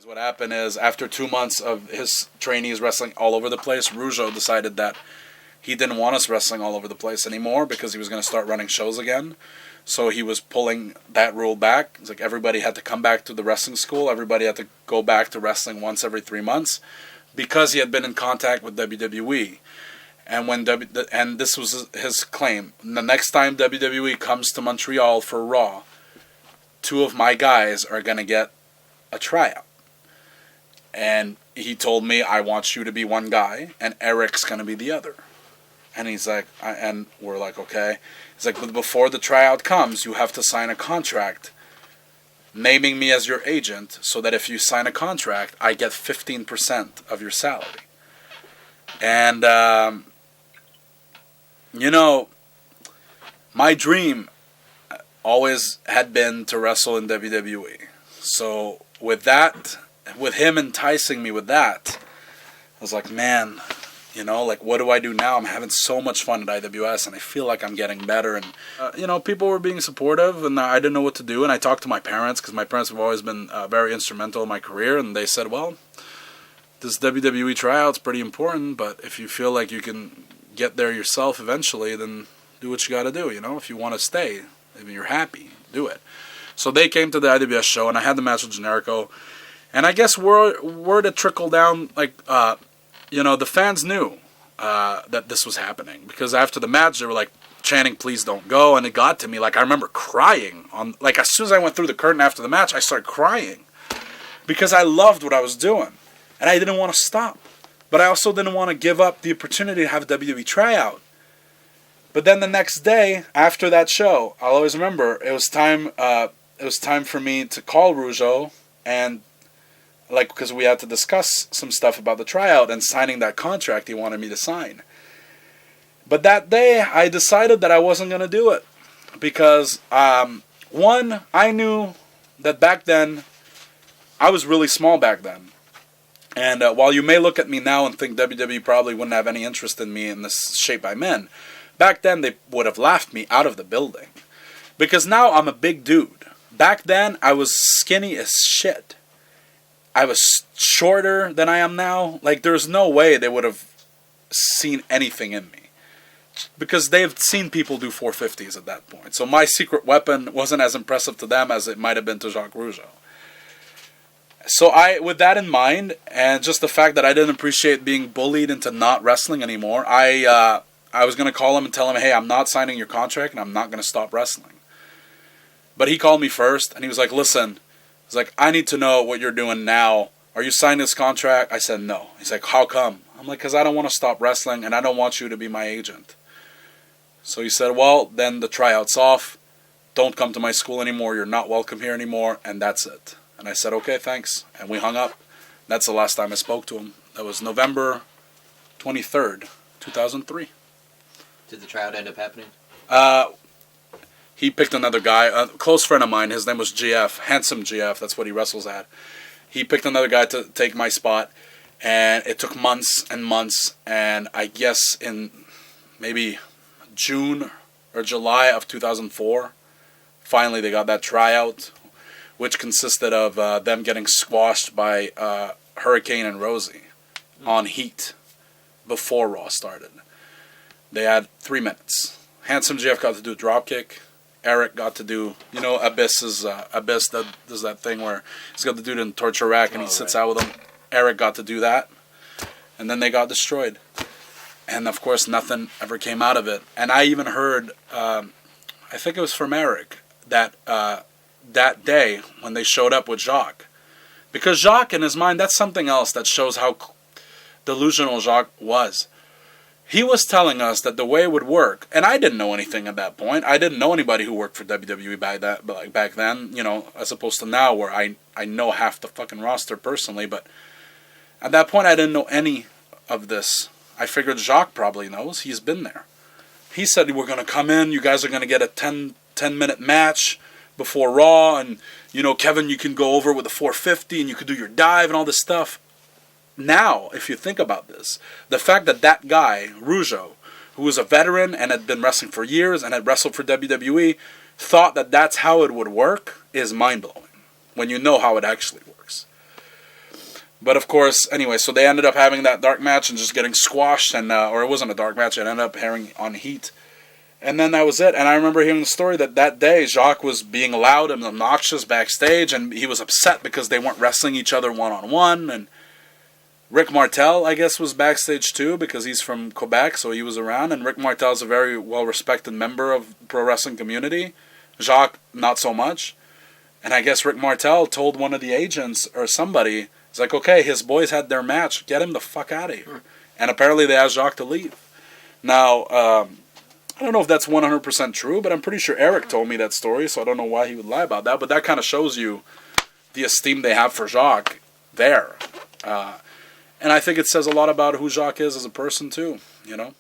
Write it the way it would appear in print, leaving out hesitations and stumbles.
What happened is, after 2 months of his trainees wrestling all over the place, Rougeau decided that he didn't want us wrestling all over the place anymore because he was going to start running shows again. So he was pulling that rule back. It's like everybody had to come back to the wrestling school. Everybody had to go back to wrestling once every 3 months because he had been in contact with WWE. And and this was his claim. The next time WWE comes to Montreal for Raw, 2 of my guys are going to get a tryout. And he told me, I want you to be one guy, and Eric's going to be the other. And he's like, and we're like, okay. He's like, but before the tryout comes, you have to sign a contract naming me as your agent so that if you sign a contract, I get 15% of your salary. And, my dream always had been to wrestle in WWE. So with him enticing me with that, I was like, man, what do I do now? I'm having so much fun at IWS, and I feel like I'm getting better. And, people were being supportive, and I didn't know what to do. And I talked to my parents, because my parents have always been very instrumental in my career. And they said, well, this WWE tryout's pretty important, but if you feel like you can get there yourself eventually, then do what you got to do. If you want to stay, if you're happy, do it. So they came to the IWS show, and I had the match with Generico. And I guess word had trickled down, the fans knew that this was happening. Because after the match, they were, chanting, please don't go. And it got to me. I remember crying. As soon as I went through the curtain after the match, I started crying. Because I loved what I was doing. And I didn't want to stop. But I also didn't want to give up the opportunity to have a WWE tryout. But then the next day, after that show, I'll always remember, it was time for me to call Rougeau, and because we had to discuss some stuff about the tryout and signing that contract he wanted me to sign. But that day, I decided that I wasn't going to do it. Because, one, I knew that back then, I was really small back then. And while you may look at me now and think WWE probably wouldn't have any interest in me in this shape I'm in, back then they would have laughed me out of the building. Because now I'm a big dude. Back then, I was skinny as shit. I was shorter than I am now. There's no way they would have seen anything in me. Because they've seen people do 450s at that point. So my secret weapon wasn't as impressive to them as it might have been to Jacques Rougeau. So with that in mind, and just the fact that I didn't appreciate being bullied into not wrestling anymore, I was going to call him and tell him, hey, I'm not signing your contract and I'm not going to stop wrestling. But he called me first, and he was like, listen, he's like, I need to know what you're doing now. Are you signing this contract? I said, no. He's like, how come? I'm like, because I don't want to stop wrestling, and I don't want you to be my agent. So he said, well, then the tryout's off. Don't come to my school anymore. You're not welcome here anymore, and that's it. And I said, okay, thanks. And we hung up. That's the last time I spoke to him. That was November 23rd, 2003. Did the tryout end up happening? He picked another guy, a close friend of mine. His name was GF, Handsome GF. That's what he wrestles at. He picked another guy to take my spot, and it took months and months. And I guess in maybe June or July of 2004, finally they got that tryout, which consisted of them getting squashed by Hurricane and Rosie on Heat before Raw started. They had 3 minutes. Handsome GF got to do a dropkick. Eric got to do, Abyss that does that thing where he's got to do it in the torture rack and he sits out with him. Eric got to do that. And then they got destroyed. And of course, nothing ever came out of it. And I even heard, I think it was from Eric, that that day when they showed up with Jacques. Because Jacques, in his mind, that's something else that shows how delusional Jacques was. He was telling us that the way it would work, and I didn't know anything at that point. I didn't know anybody who worked for WWE back then, as opposed to now where I know half the fucking roster personally. But at that point, I didn't know any of this. I figured Jacques probably knows. He's been there. He said, we're going to come in. You guys are going to get a 10-minute match before Raw. And, Kevin, you can go over with a 450 and you can do your dive and all this stuff. Now, if you think about this, the fact that guy, Rougeau, who was a veteran and had been wrestling for years and had wrestled for WWE, thought that that's how it would work is mind-blowing when you know how it actually works. But of course, anyway, so they ended up having that dark match and just getting squashed, and or it wasn't a dark match. It ended up airing on Heat. And then that was it. And I remember hearing the story that day, Jacques was being loud and obnoxious backstage, and he was upset because they weren't wrestling each other one-on-one. And Rick Martel, I guess, was backstage too, because he's from Quebec, so he was around. And Rick Martel's a very well-respected member of the pro wrestling community. Jacques, not so much. And I guess Rick Martel told one of the agents or somebody, it's like, okay, his boys had their match. Get him the fuck out of here. And apparently they asked Jacques to leave. Now, I don't know if that's 100% true, but I'm pretty sure Eric told me that story, so I don't know why he would lie about that. But that kind of shows you the esteem they have for Jacques there. And I think it says a lot about who Jacques is as a person, too, you know?